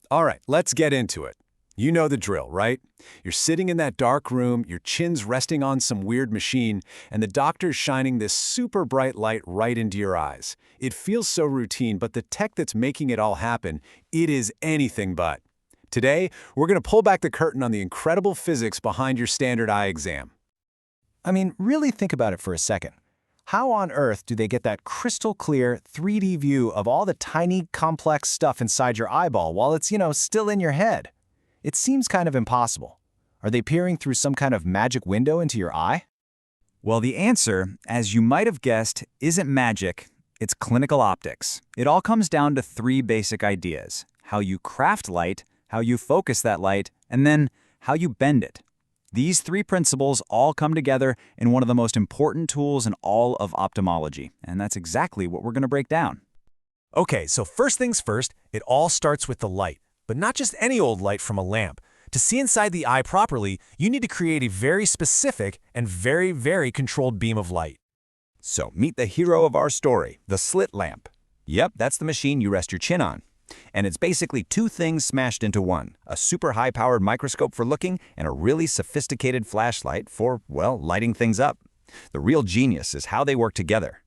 All right, let's get into it. You know the drill, right? You're sitting in that dark room, your chin's resting on some weird machine, and the doctor's shining this super bright light right into your eyes. It feels so routine, but the tech that's making it all happen, it is anything but. Today, we're going to pull back the curtain on the incredible physics behind your standard eye exam. I mean, really think about it for a second. How on earth do they get that crystal clear 3D view of all the tiny, complex stuff inside your eyeball while it's, still in your head? It seems kind of impossible. Are they peering through some kind of magic window into your eye? Well, the answer, as you might have guessed, isn't magic. It's clinical optics. It all comes down to three basic ideas: how you craft light, how you focus that light, and then how you bend it. These three principles all come together in one of the most important tools in all of ophthalmology, and that's exactly what we're going to break down. Okay, so first things first, it all starts with the light, but not just any old light from a lamp. To see inside the eye properly, you need to create a very specific and very, very controlled beam of light. So meet the hero of our story, the slit-lamp. Yep, that's the machine you rest your chin on. And it's basically two things smashed into one: a super high-powered microscope for looking and a really sophisticated flashlight for, well, lighting things up. The real genius is how they work together.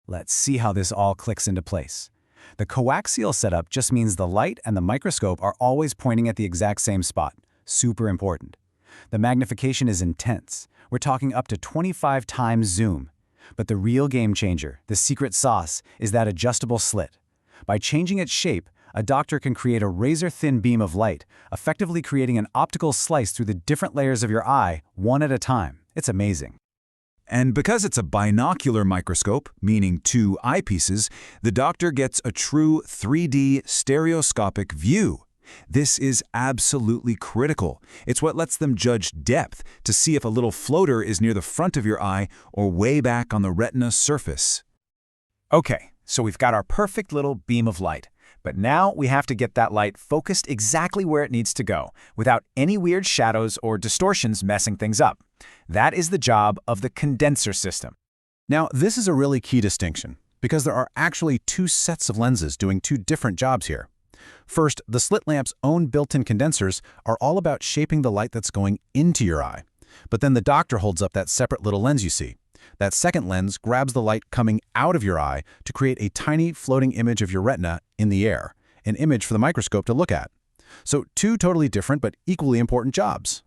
Let's see how this all clicks into place. The coaxial setup just means the light and the microscope are always pointing at the exact same spot. Super important. The magnification is intense. We're talking up to 25 times zoom. But the real game changer, the secret sauce, is that adjustable slit. By changing its shape, a doctor can create a razor-thin beam of light, effectively creating an optical slice through the different layers of your eye, one at a time. It's amazing. And because it's a binocular microscope, meaning two eyepieces, the doctor gets a true 3D stereoscopic view. This is absolutely critical. It's what lets them judge depth to see if a little floater is near the front of your eye or way back on the retina surface. Okay, so we've got our perfect little beam of light. But now we have to get that light focused exactly where it needs to go, without any weird shadows or distortions messing things up. That is the job of the condenser system. Now, this is a really key distinction, because there are actually two sets of lenses doing two different jobs here. First, the slit lamp's own built-in condensers are all about shaping the light that's going into your eye. But then the doctor holds up that separate little lens you see. That second lens grabs the light coming out of your eye to create a tiny floating image of your retina in the air, an image for the microscope to look at. So two totally different but equally important jobs.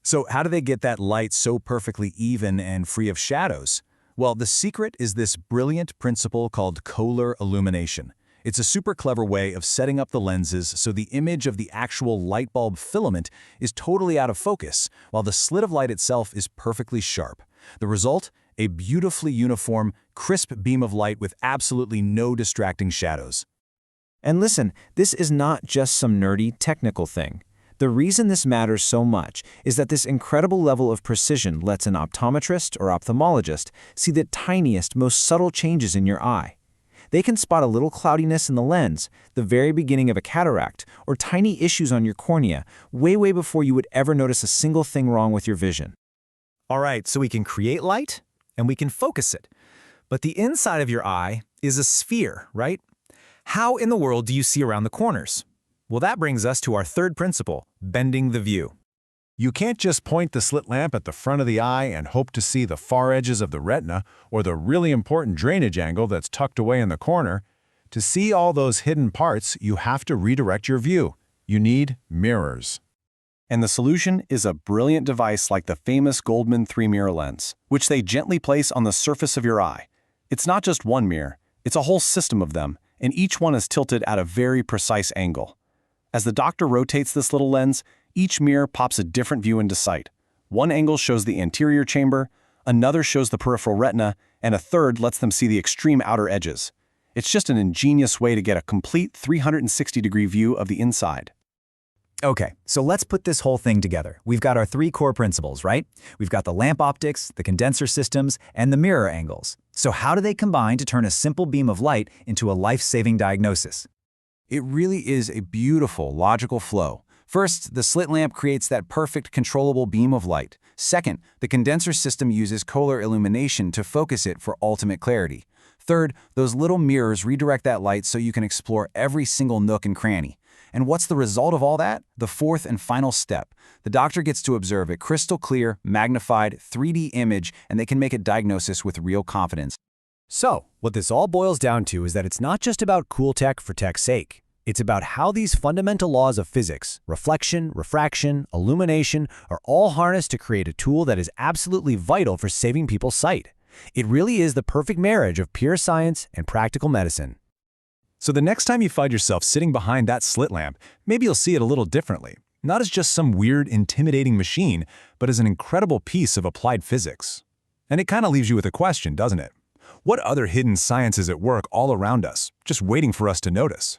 So how do they get that light so perfectly even and free of shadows? Well, the secret is this brilliant principle called Koehler illumination. It's a super clever way of setting up the lenses so the image of the actual light bulb filament is totally out of focus, while the slit of light itself is perfectly sharp. The result? A beautifully uniform, crisp beam of light with absolutely no distracting shadows. And listen, this is not just some nerdy technical thing. The reason this matters so much is that this incredible level of precision lets an optometrist or ophthalmologist see the tiniest, most subtle changes in your eye. They can spot a little cloudiness in the lens, the very beginning of a cataract, or tiny issues on your cornea, way before you would ever notice a single thing wrong with your vision. All right, so we can create light, and we can focus it. But the inside of your eye is a sphere, right? How in the world do you see around the corners? Well, that brings us to our third principle, bending the view. You can't just point the slit lamp at the front of the eye and hope to see the far edges of the retina or the really important drainage angle that's tucked away in the corner. To see all those hidden parts, you have to redirect your view. You need mirrors. And the solution is a brilliant device like the famous Goldman 3-mirror lens, which they gently place on the surface of your eye. It's not just one mirror, it's a whole system of them, and each one is tilted at a very precise angle. As the doctor rotates this little lens, each mirror pops a different view into sight. One angle shows the anterior chamber, another shows the peripheral retina, and a third lets them see the extreme outer edges. It's just an ingenious way to get a complete 360-degree view of the inside. Okay, so let's put this whole thing together. We've got our three core principles, right? We've got the lamp optics, the condenser systems, and the mirror angles. So how do they combine to turn a simple beam of light into a life-saving diagnosis? It really is a beautiful, logical flow. First, the slit lamp creates that perfect, controllable beam of light. Second, the condenser system uses Koehler illumination to focus it for ultimate clarity. Third, those little mirrors redirect that light so you can explore every single nook and cranny. And what's the result of all that? The fourth and final step. The doctor gets to observe a crystal clear, magnified 3D image, and they can make a diagnosis with real confidence. So, what this all boils down to is that it's not just about cool tech for tech's sake. It's about how these fundamental laws of physics, reflection, refraction, illumination, are all harnessed to create a tool that is absolutely vital for saving people's sight. It really is the perfect marriage of pure science and practical medicine. So the next time you find yourself sitting behind that slit lamp, maybe you'll see it a little differently. Not as just some weird, intimidating machine, but as an incredible piece of applied physics. And it kind of leaves you with a question, doesn't it? What other hidden science is at work all around us, just waiting for us to notice?